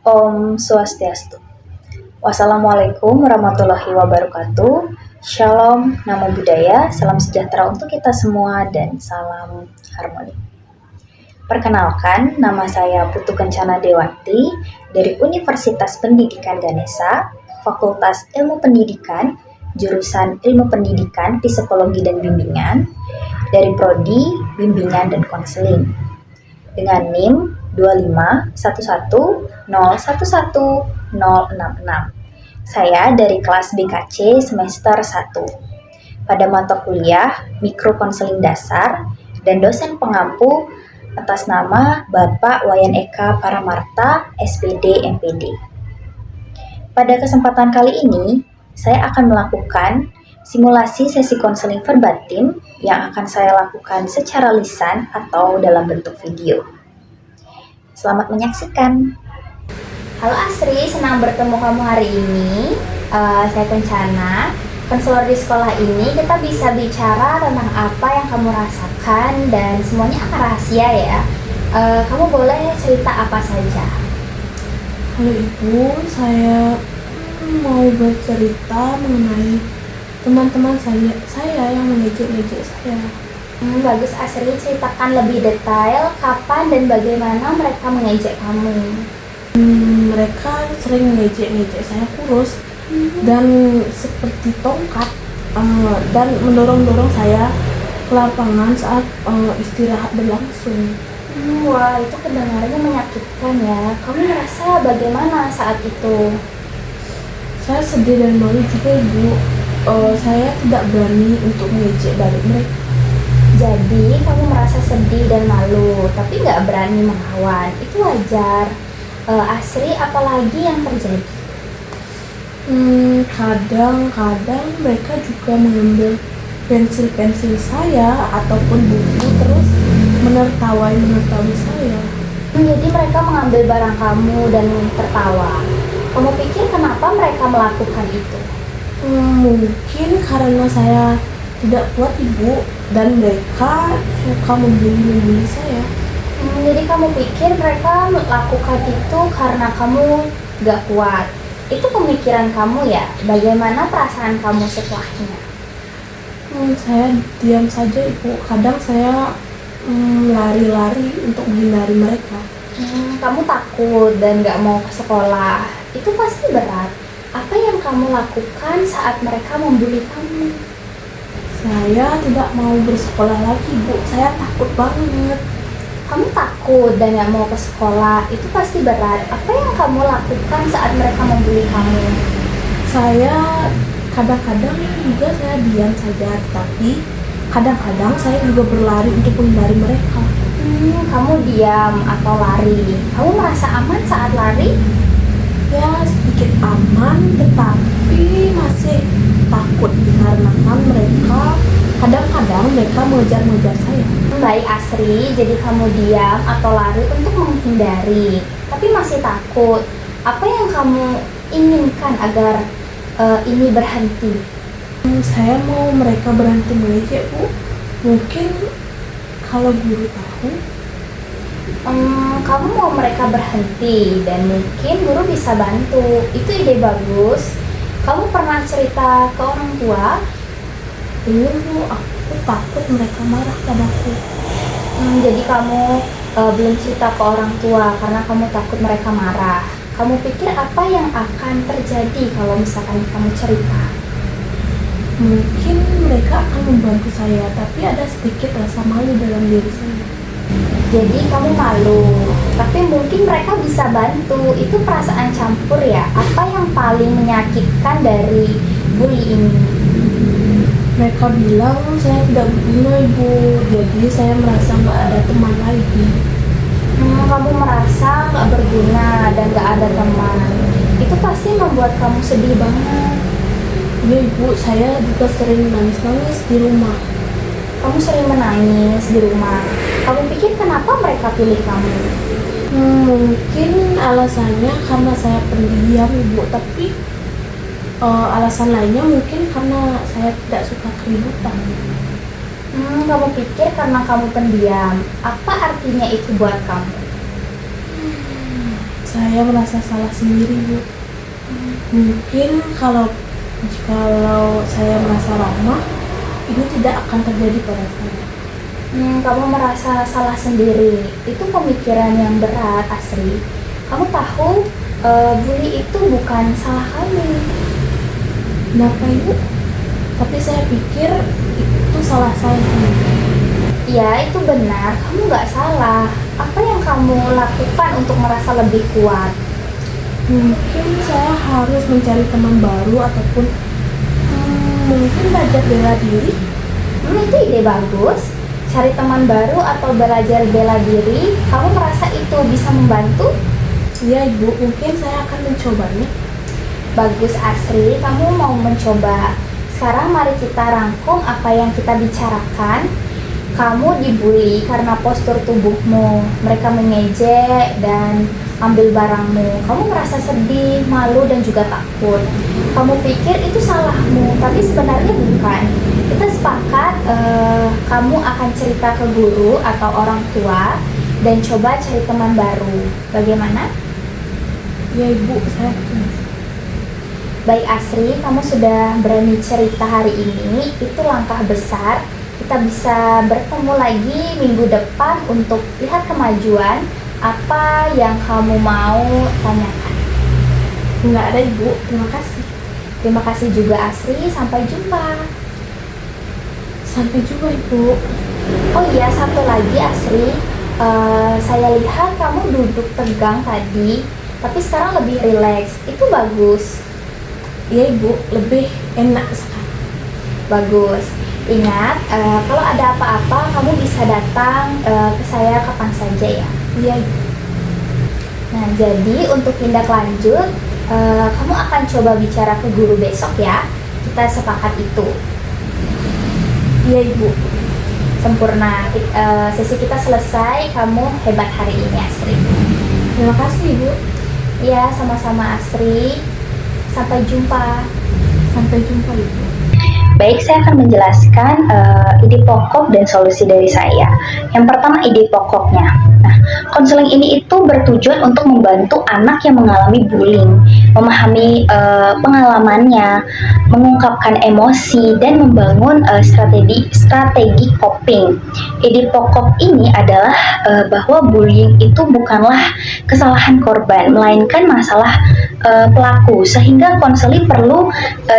Om Swastiastu. Wassalamualaikum warahmatullahi wabarakatuh. Shalom, namo buddhaya, salam sejahtera untuk kita semua dan salam harmoni. Perkenalkan, nama saya Putu Kencana Dewati dari Universitas Pendidikan Ganesha, Fakultas Ilmu Pendidikan, jurusan Ilmu Pendidikan, Psikologi dan Bimbingan, dari Prodi Bimbingan dan Konseling, dengan NIM 25110110066. Saya dari kelas BKC semester 1. Pada mata kuliah Mikrokonseling Dasar dan dosen pengampu atas nama Bapak Wayan Eka Paramarta, SPD MPD. Pada kesempatan kali ini, saya akan melakukan simulasi sesi konseling verbatim yang akan saya lakukan secara lisan atau dalam bentuk video. Selamat menyaksikan. Halo Asri, senang bertemu kamu hari ini. Saya Kencana. Konselor di sekolah ini kita bisa bicara tentang apa yang kamu rasakan dan semuanya akan rahasia ya. Kamu boleh cerita apa saja. Halo Ibu, saya mau bercerita mengenai teman-teman saya yang mengejek-ngejek saya. Bagus Asri, ceritakan lebih detail kapan dan bagaimana mereka mengejek kamu. Mereka sering ngejek-ngejek saya kurus dan seperti tongkat dan mendorong-dorong saya ke lapangan saat istirahat berlangsung. Wah, itu kedengarannya menyakitkan ya. Kamu merasa bagaimana saat itu? Saya sedih dan malu juga Ibu. Saya tidak berani untuk mengejek balik mereka. Jadi kamu merasa sedih dan malu, tapi nggak berani melawan. Itu wajar. Asri, apalagi yang terjadi? Kadang-kadang mereka juga mengambil pensil-pensil saya ataupun buku terus menertawai saya. Jadi mereka mengambil barang kamu dan tertawa. Kamu pikir kenapa mereka melakukan itu? Mungkin karena saya tidak kuat Ibu dan mereka suka membuli saya. Jadi kamu pikir mereka melakukan itu karena kamu gak kuat. Itu pemikiran kamu ya? Bagaimana perasaan kamu setelahnya? Saya diam saja Ibu. Kadang saya lari-lari untuk menghindari mereka. Kamu takut dan gak mau ke sekolah. Itu pasti berat. Apa yang kamu lakukan saat mereka membuli kamu? Saya tidak mau bersekolah lagi Bu. Saya takut banget. Kamu takut dan gak mau ke sekolah, itu pasti berat. Apa yang kamu lakukan saat mereka membuli kamu? Saya kadang-kadang juga saya diam saja, tapi kadang-kadang saya juga berlari untuk menghindari mereka. Kamu diam atau lari? Kamu merasa aman saat lari? Ya sedikit aman, tetapi masih takut dikarenakan kadang-kadang mereka mengejar-ngejar saya. Baik Asri, jadi kamu diam atau lari untuk menghindari, tapi masih takut. Apa yang kamu inginkan agar ini berhenti? Saya mau mereka berhenti mengejek Bu. Mungkin kalau guru tahu. Kamu mau mereka berhenti dan mungkin guru bisa bantu. Itu ide bagus. Kamu pernah cerita ke orang tua? Bu, aku takut mereka marah padaku. Jadi kamu belum cerita ke orang tua karena kamu takut mereka marah. Kamu pikir apa yang akan terjadi kalau misalkan kamu cerita? Mungkin mereka akan membantu saya, tapi ada sedikit rasa malu dalam diri saya. Jadi kamu malu, tapi mungkin mereka bisa bantu. Itu perasaan campur ya. Apa yang paling menyakitkan dari bully ini? Mereka bilang saya tidak berguna Ibu, jadi saya merasa nggak ada teman lagi. Kamu merasa nggak berguna dan nggak ada teman. Itu pasti membuat kamu sedih banget. Ya Ibu, saya juga sering nangis-nangis di rumah. Kamu sering menangis di rumah. Kamu pikir kenapa mereka pilih kamu? Mungkin alasannya karena saya pendiam Ibu, tapi alasan lainnya mungkin karena saya tidak suka keributan. Kamu pikir karena kamu pendiam. Apa artinya itu buat kamu? saya merasa salah sendiri, Bu. Mungkin kalau saya merasa lemah, ini tidak akan terjadi pada saya. Kamu merasa salah sendiri, itu pemikiran yang berat, Asri. Kamu tahu, bully itu bukan salah kamu. Kenapa, Ibu? Tapi saya pikir itu salah saya sendiri. Ya, itu benar, kamu nggak salah. Apa yang kamu lakukan untuk merasa lebih kuat? Mungkin saya harus mencari teman baru ataupun mungkin belajar bela diri. Itu ide bagus. Cari teman baru atau belajar bela diri, kamu merasa itu bisa membantu? Iya, Ibu, mungkin saya akan mencobanya. Bagus, Asri, kamu mau mencoba. Sekarang mari kita rangkum apa yang kita bicarakan. Kamu dibully karena postur tubuhmu, mereka mengejek dan ambil barangmu. Kamu merasa sedih, malu, dan juga takut. Kamu pikir itu salahmu, tapi sebenarnya bukan. Kita sepakat kamu akan cerita ke guru atau orang tua dan coba cari teman baru. Bagaimana? Ya, Ibu, saya Baik, Asri, kamu sudah berani cerita hari ini. Itu langkah besar. Kita bisa bertemu lagi minggu depan untuk lihat kemajuan apa yang kamu mau tanyakan. nggak ada, Ibu. Terima kasih. Terima kasih juga, Asri. Sampai jumpa. Sampai jumpa, Ibu. Oh iya, satu lagi, Asri. Saya lihat kamu duduk tegang tadi, tapi sekarang lebih rileks. Itu bagus. Iya, Ibu, lebih enak sekarang. Bagus. Ingat, kalau ada apa-apa kamu bisa datang ke saya kapan saja ya. Iya, Ibu. Nah, jadi untuk tindak lanjut, kamu akan coba bicara ke guru besok ya. Kita sepakat itu. Iya, Ibu. Sempurna. Sesi kita selesai. Kamu hebat hari ini, Asri. Terima kasih, Ibu. Ya, sama-sama, Asri. Sampai jumpa. Sampai jumpa, Ibu. Baik, saya akan menjelaskan ide pokok dan solusi dari saya. Yang pertama, ide pokoknya. Nah, konseling ini itu bertujuan untuk membantu anak yang mengalami bullying, memahami pengalamannya, mengungkapkan emosi, dan membangun strategi coping. Ide pokok ini adalah bahwa bullying itu bukanlah kesalahan korban, melainkan masalah pelaku, sehingga konseling perlu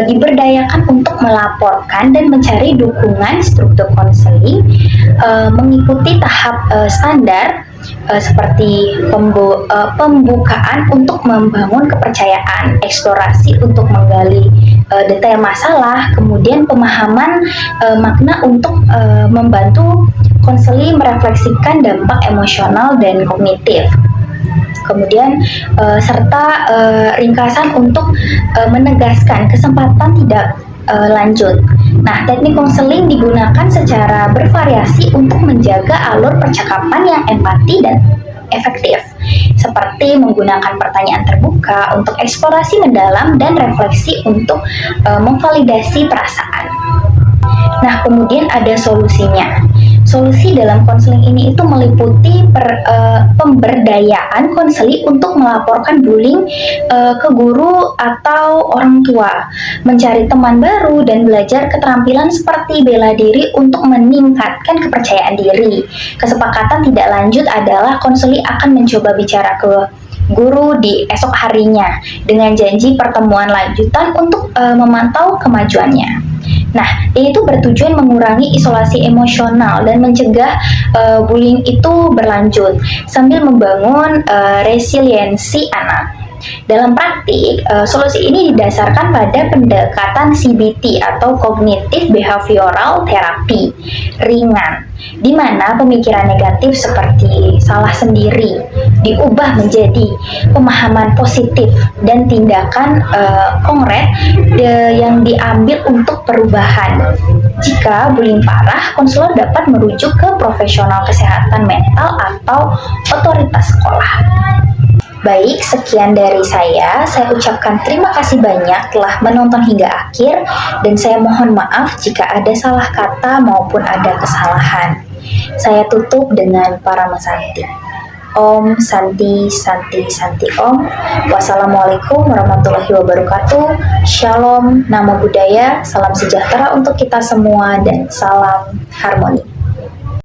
diberdayakan untuk melaporkan dan mencari dukungan. Struktur konseling mengikuti tahap standar seperti pembukaan untuk membangun kepercayaan, eksplorasi untuk menggali detail masalah, kemudian pemahaman makna untuk membantu konseling merefleksikan dampak emosional dan kognitif. Kemudian serta ringkasan untuk menegaskan kesempatan tidak lanjut. Nah, teknik konseling digunakan secara bervariasi untuk menjaga alur percakapan yang empati dan efektif, seperti menggunakan pertanyaan terbuka untuk eksplorasi mendalam dan refleksi untuk memvalidasi perasaan. Nah, kemudian ada solusinya. Solusi dalam konseling ini itu meliputi pemberdayaan konseling untuk melaporkan bullying ke guru atau orang tua, mencari teman baru, dan belajar keterampilan seperti bela diri untuk meningkatkan kepercayaan diri. Kesepakatan tidak lanjut adalah konseling akan mencoba bicara ke guru di esok harinya dengan janji pertemuan lanjutan untuk memantau kemajuannya. Nah, ini tuh bertujuan mengurangi isolasi emosional dan mencegah bullying itu berlanjut sambil membangun resiliensi anak. Dalam praktik, solusi ini didasarkan pada pendekatan CBT atau Cognitive Behavioral Therapy ringan, di mana pemikiran negatif seperti salah sendiri diubah menjadi pemahaman positif dan tindakan konkret yang diambil untuk perubahan. Jika bullying parah, konselor dapat merujuk ke profesional kesehatan mental atau otoritas sekolah. Baik, sekian dari saya. Saya ucapkan terima kasih banyak telah menonton hingga akhir, dan saya mohon maaf jika ada salah kata maupun ada kesalahan. Saya tutup dengan para mesanti. Om Santi Santi Santi Om. Wassalamualaikum warahmatullahi wabarakatuh. Shalom, nama budaya, salam sejahtera untuk kita semua dan salam harmoni.